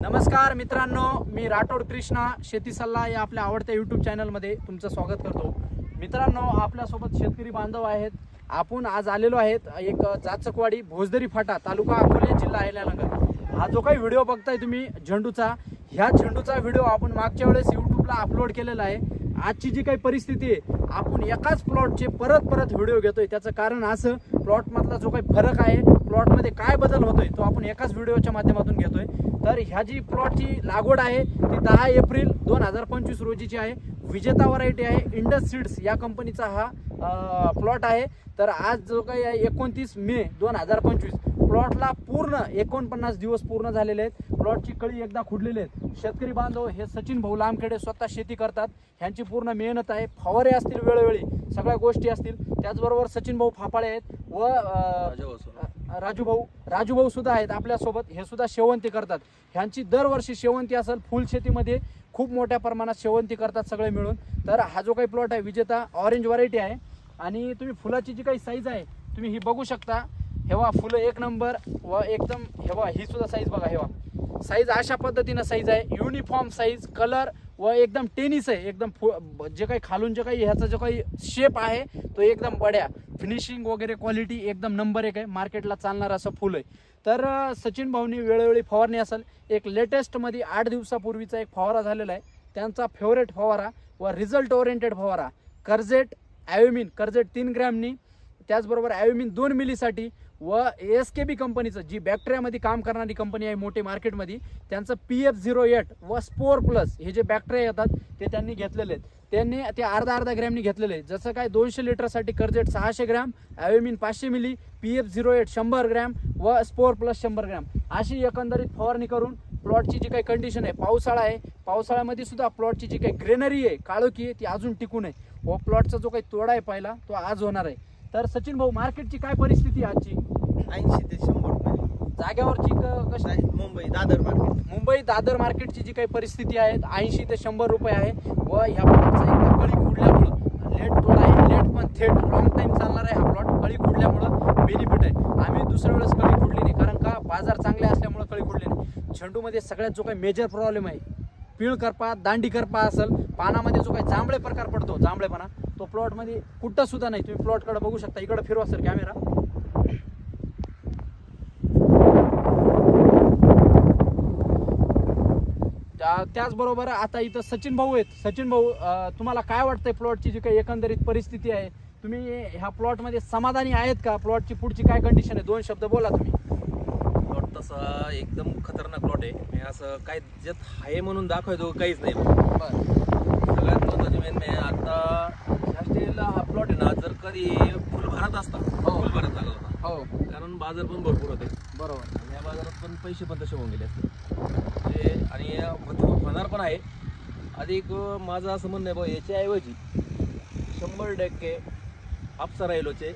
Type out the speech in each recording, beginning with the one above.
नमस्कार मित्रांनो, मी राठोड कृष्णा शेती सल्ला या आपल्या आवडत्या यूट्यूब चॅनलमध्ये तुमचं स्वागत करतो। मित्रांनो, आपल्यासोबत शेतकरी बांधव आहेत। आपण आज आलेलो आहेत एक जाचकवाडी भोजदरी फाटा तालुका अकोले जिल्हा अहिल्यानगर। हा जो काही व्हिडिओ बघताय तुम्ही झेंडूचा, ह्या झेंडूचा व्हिडिओ आपण मागच्या वेळेस यूट्यूबला अपलोड केलेला आहे। आजची जी काही परिस्थिती आहे, आपण एकाच प्लॉटचे परत व्हिडिओ घेतोय। त्याचं कारण असं, प्लॉट मधला जो काही फरक आहे, प्लॉट मध्ये काय बदल होतोय तो आपण एकाच व्हिडिओच्या माध्यमातून घेतोय। तर ह्या जी प्लॉटची लागवड आहे ती 10 एप्रिल 2025 रोजीची आहे। विजेता व्हरायटी आहे, इंडस सीड्स या कंपनीचा हा प्लॉट आहे। तर आज जो काही आहे 29 मे 2025, प्लॉटला पूर्ण 49 दिवस पूर्ण झालेले आहेत। प्लॉटची कळी एकदा खुडलेली आहेत। शेतकरी बांधव हे सचिन भाऊ लामखेडे स्वतः शेती करतात, ह्यांची पूर्ण मेहनत आहे। फवारे असतील वेळोवेळी, सगळ्या गोष्टी असतील। त्याचबरोबर सचिन भाऊ फापाळे आहेत व राजू भाऊ सुद्धा आहेत आपल्या सोबत। हे सुद्धा शेवंती करतात। ह्यांची दरवर्षी शेवंती असेल, फुल शेतीमध्ये खूप मोठ्या प्रमाणात शेवंती करतात सगळे मिळून। तर हा जो काही प्लॉट आहे विजेता ऑरेंज व्हरायटी आहे। आणि तुम्ही फुलाची जी काही साईज आहे तुम्ही ही बघू शकता। हेवा फुलं एक नंबर व एकदम, हेवा ही सुद्धा साईज बघा। हेवा साईज अशा पद्धतीने साईज आहे, युनिफॉर्म साईज, कलर व एकदम टेनिस आहे। एकदम जे काही खालून जे काही ह्याचा जो काही शेप आहे तो एकदम बड्या, फिनिशिंग वगैरे क्वालिटी एकदम नंबर 1 आहे। मार्केटला चालणार असं फुल आहे। तर सचिन भाऊनी वेळोवेळी फवारणी असेल, एक लेटेस्ट मध्ये 8 दिवसापूर्वीचा एक फवारा झालेला आहे, त्यांचा फेवरेट फवारा व रिझल्ट ओरिएंटेड फवारा कर्जेट ॲव्युमिन, कर्जेट 3 ग्रॅमनी, त्याचबरोबर ॲव्युमिन 2 मिलीसाठी व एसकेबी कंपनीचं, जी बॅक्टेरियामध्ये काम करणारी कंपनी आहे मोठे मार्केटमध्ये, त्यांचं PF08 व स्पोर प्लस हे जे बॅक्टेरिया येतात ते त्यांनी घेतलेले आहेत। त्यांनी ते अर्धा ग्रॅमनी घेतलेले आहे। जसं काय 200 लिटरसाठी कर्जेट 600 ग्रॅम, ॲव्युमिन 500 मिली, PF08 100 ग्रॅम व स्पोर प्लस 100 ग्रॅम अशी एकंदरीत फवारणी करून प्लॉटची जी काही कंडिशन आहे, पावसाळा आहे, पावसाळ्यामध्ये सुद्धा प्लॉटची जी काही ग्रेनरी आहे, काळोखी आहे, ती अजून टिकून आहे व प्लॉटचा जो काही तोडा आहे पहिला तो आज होणार आहे। तर सचिन भाऊ, मार्केटची काय परिस्थिती आहे आजची? 80 ते 100 रुपये जाग्यावरची कशी आहे? मुंबई दादर मार्केटची जी काही परिस्थिती आहे 80 ते 100 रुपये आहे। व ह्या प्लॉटचा एकदा कळी खुडल्यामुळं लेट तोडा आहे, लेट पण थेट लॉंग टाइम चालणार आहे हा प्लॉट। कळी खुडल्यामुळं बेनिफिट आहे। आम्ही दुसऱ्या वेळेस कळी खुडली नाही, कारण का बाजार चांगले असल्यामुळे कळी खुडली नाही। झेंडूमध्ये सगळ्यात जो काही मेजर प्रॉब्लेम आहे, पीळ करपा, दांडी करपा असेल, पानामध्ये जो काही जांभळे प्रकार पडतो, जांभळेपणा, तो प्लॉट मध्ये कुठं सुद्धा नाही। तुम्ही प्लॉट कडे बघू शकता, इकडे फिरवा सर कॅमेरा। त्याचबरोबर आता इथं सचिन भाऊ आहेत। सचिन भाऊ, तुम्हाला काय वाटतंय प्लॉटची जी काही एकंदरीत परिस्थिती आहे, तुम्ही ह्या प्लॉट मध्ये समाधानी आहेत का? प्लॉटची पुढची काय कंडिशन आहे, 2 शब्द बोला तुम्ही। प्लॉट तसा एकदम खतरनाक प्लॉट आहे। मी असं काय ज्यात आहे म्हणून दाखवायचो काहीच नाही। सगळ्यात महत्त्वाची मेन मी आता ह्या स्टेजला हा प्लॉट आहे ना, जर कधी फुल भरत असता, फुल भरत झाला होता, कारण बाजार पण भरपूर होते। बरोबर, आणि या बाजारात पण पैसे पण तसे होऊन गेले असते आणि होणार पण आहे। अधिक माझं असं म्हणणं आहे बघ, याच्याऐवजी 100% अप्सरा येलोचे,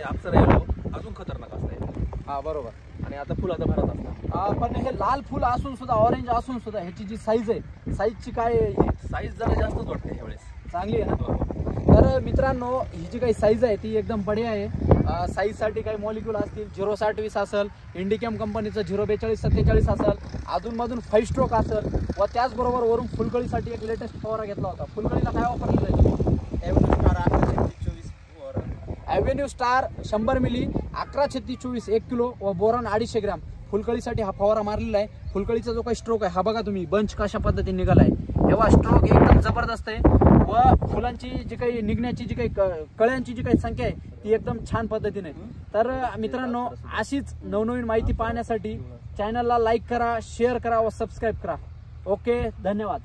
अप्सरा येलो अजून खतरनाक असते। हा बरोबर, आणि आता फुल आता भरत असतात। पण हे लाल फुल असून सुद्धा, ऑरेंज असून सुद्धा ह्याची जी साईज आहे, साईजची काय साईज जरा जास्तच वाटते ह्यावेळेस, चांगली आहे ना? तर मित्रांनो, ही जी काही साईज आहे ती एकदम बढिया आहे। साईजसाठी काही मॉलिक्यूल असतील, 06020 असेल, इंडिकॅम कंपनीचं 04247 असेल, अधूनमधून 5 स्ट्रोक असेल व त्याचबरोबर वरून फुलकळीसाठी एक लेटेस्ट फवारा घेतला होता। फुलकळीला काय वापरलेलं आहे तुम्ही? ॲव्हेन्यू स्टार 100 मिली, 113624 1 किलो व बोरॉन 250 ग्रॅम फुलकळीसाठी हा फवारा मारलेला आहे। फुलकळीचा जो काही स्ट्रोक आहे हा बघा तुम्ही, बंच कशा पद्धतीने निघाला आहे। तेव्हा स्ट्रोक एकदम जबरदस्त आहे व फुलांची जी काही निघण्याची जी काही कळ्यांची जी काही संख्या आहे ती एकदम छान पद्धतीने। तर मित्रांनो, अशीच नवनवीन माहिती पाहण्यासाठी चॅनलला लाईक करा, शेअर करा व सबस्क्राईब करा। ओके, धन्यवाद।